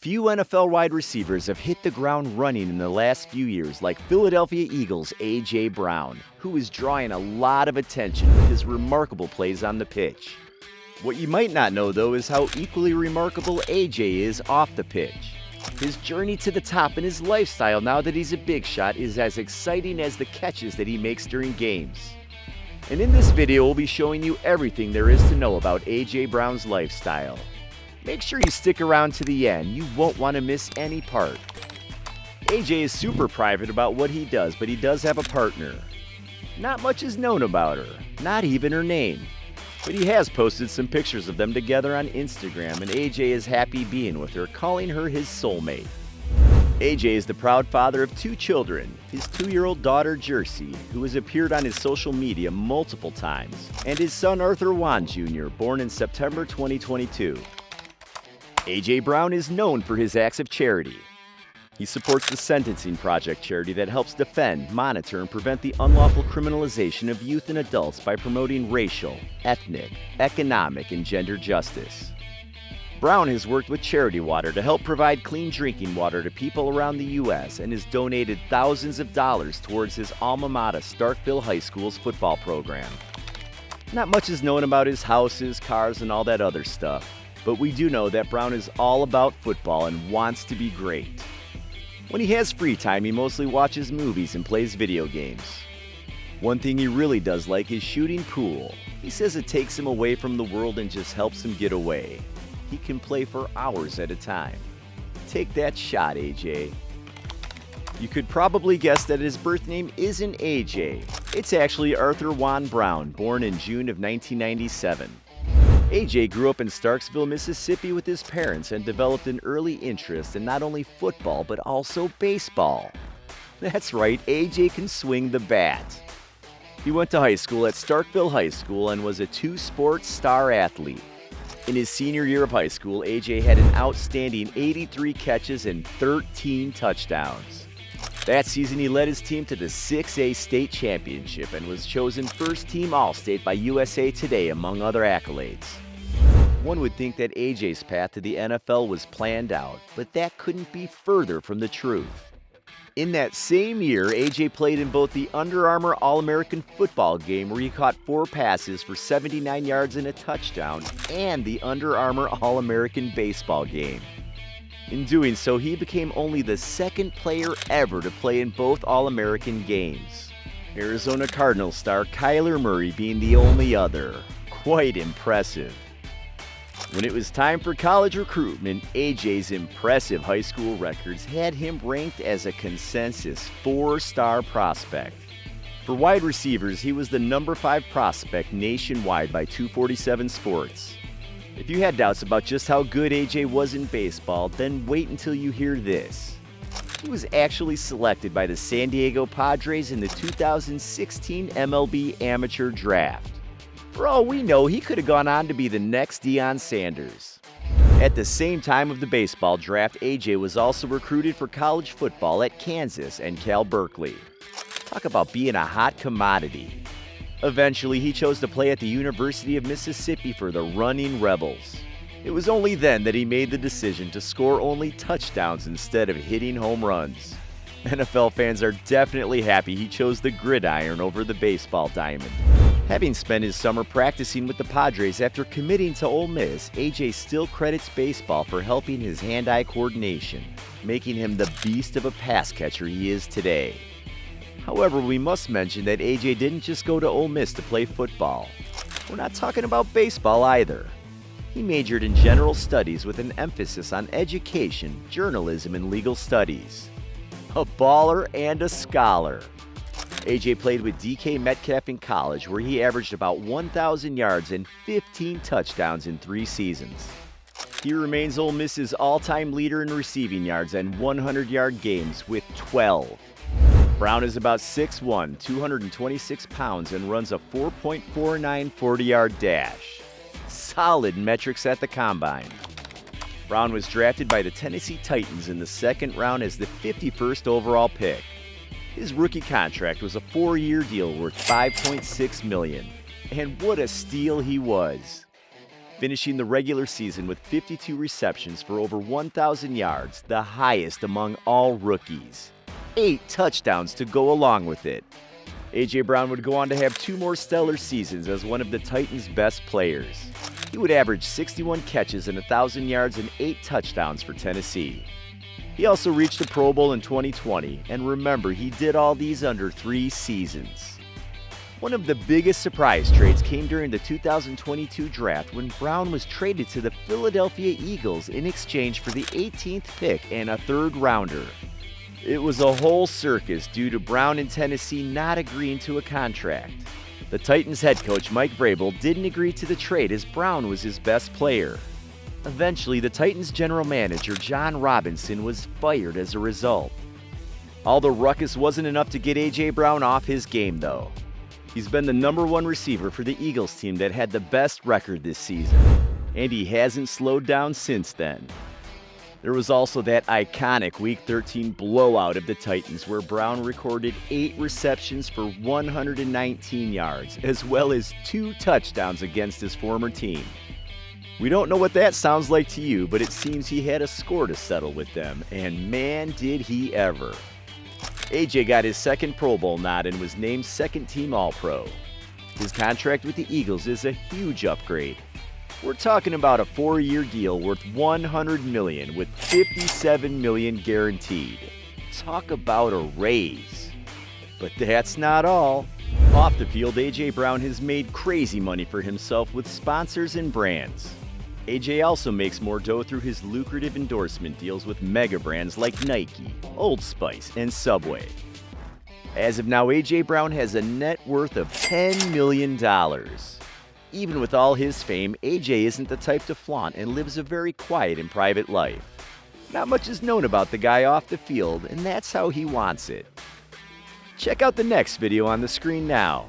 Few NFL wide receivers have hit the ground running in the last few years like Philadelphia Eagles' A.J. Brown, who is drawing a lot of attention with his remarkable plays on the pitch. What you might not know, though, is how equally remarkable A.J. is off the pitch. His journey to the top and his lifestyle now that he's a big shot is as exciting as the catches that he makes during games. And in this video, we'll be showing you everything there is to know about A.J. Brown's lifestyle. Make sure you stick around to the end, you won't want to miss any part. AJ is super private about what he does, but he does have a partner. Not much is known about her, not even her name. But he has posted some pictures of them together on Instagram, and AJ is happy being with her, calling her his soulmate. AJ is the proud father of 2 children, his 2-year-old daughter Jersey, who has appeared on his social media multiple times, and his son Arthur Juan Jr., born in September 2022. A.J. Brown is known for his acts of charity. He supports the Sentencing Project charity that helps defend, monitor, and prevent the unlawful criminalization of youth and adults by promoting racial, ethnic, economic, and gender justice. Brown has worked with Charity Water to help provide clean drinking water to people around the U.S. and has donated thousands of dollars towards his alma mater, Starkville High School's football program. Not much is known about his houses, cars, and all that other stuff. But we do know that Brown is all about football and wants to be great. When he has free time, he mostly watches movies and plays video games. One thing he really does like is shooting pool. He says it takes him away from the world and just helps him get away. He can play for hours at a time. Take that shot, AJ. You could probably guess that his birth name isn't AJ. It's actually Arthur Juan Brown, born in June of 1997. AJ grew up in Starkville, Mississippi with his parents and developed an early interest in not only football but also baseball. That's right, AJ can swing the bat. He went to high school at Starkville High School and was a 2-sport star athlete. In his senior year of high school, AJ had an outstanding 83 catches and 13 touchdowns. That season, he led his team to the 6A state championship and was chosen first-team All-State by USA Today, among other accolades. One would think that AJ's path to the NFL was planned out, but that couldn't be further from the truth. In that same year, AJ played in both the Under Armour All-American football game, where he caught 4 passes for 79 yards and a touchdown, and the Under Armour All-American baseball game. In doing so, he became only the 2nd player ever to play in both All-American games. Arizona Cardinals star Kyler Murray being the only other. Quite impressive. When it was time for college recruitment, AJ's impressive high school records had him ranked as a consensus 4-star prospect. For wide receivers, he was the number 5 prospect nationwide by 247 Sports. If you had doubts about just how good AJ was in baseball, then wait until you hear this. He was actually selected by the San Diego Padres in the 2016 MLB Amateur Draft. For all we know, he could have gone on to be the next Deion Sanders. At the same time of the baseball draft, AJ was also recruited for college football at Kansas and Cal Berkeley. Talk about being a hot commodity. Eventually, he chose to play at the University of Mississippi for the Running Rebels. It was only then that he made the decision to score only touchdowns instead of hitting home runs. NFL fans are definitely happy he chose the gridiron over the baseball diamond. Having spent his summer practicing with the Padres after committing to Ole Miss, AJ still credits baseball for helping his hand-eye coordination, making him the beast of a pass catcher he is today. However, we must mention that AJ didn't just go to Ole Miss to play football. We're not talking about baseball either. He majored in general studies with an emphasis on education, journalism, and legal studies. A baller and a scholar. AJ played with DK Metcalf in college, where he averaged about 1,000 yards and 15 touchdowns in 3 seasons. He remains Ole Miss's all-time leader in receiving yards and 100-yard games with 12. Brown is about 6'1", 226 pounds, and runs a 4.49 40-yard dash. Solid metrics at the combine. Brown was drafted by the Tennessee Titans in the 2nd round as the 51st overall pick. His rookie contract was a 4-year deal worth $5.6 million. And what a steal he was. finishing the regular season with 52 receptions for over 1,000 yards, the highest among all rookies. 8 touchdowns to go along with it. A.J. Brown would go on to have 2 more stellar seasons as one of the Titans' best players. He would average 61 catches and 1,000 yards and 8 touchdowns for Tennessee. He also reached the Pro Bowl in 2020, and remember, he did all these under 3 seasons. One of the biggest surprise trades came during the 2022 draft when Brown was traded to the Philadelphia Eagles in exchange for the 18th pick and a 3rd rounder. It was a whole circus due to Brown and Tennessee not agreeing to a contract. The Titans head coach Mike Vrabel didn't agree to the trade as Brown was his best player. Eventually, the Titans general manager John Robinson was fired as a result. All the ruckus wasn't enough to get A.J. Brown off his game though. He's been the #1 receiver for the Eagles team that had the best record this season, and he hasn't slowed down since then. There was also that iconic Week 13 blowout of the Titans where Brown recorded 8 receptions for 119 yards, as well as 2 touchdowns against his former team. We don't know what that sounds like to you, but it seems he had a score to settle with them, and man did he ever. A.J. got his 2nd Pro Bowl nod and was named 2nd Team All-Pro. His contract with the Eagles is a huge upgrade. We're talking about a 4-year deal worth $100 million with $57 million guaranteed. Talk about a raise. But that's not all. Off the field, A.J. Brown has made crazy money for himself with sponsors and brands. A.J. also makes more dough through his lucrative endorsement deals with mega brands like Nike, Old Spice, and Subway. As of now, A.J. Brown has a net worth of $10 million. Even with all his fame, A.J. isn't the type to flaunt and lives a very quiet and private life. Not much is known about the guy off the field, and that's how he wants it. Check out the next video on the screen now.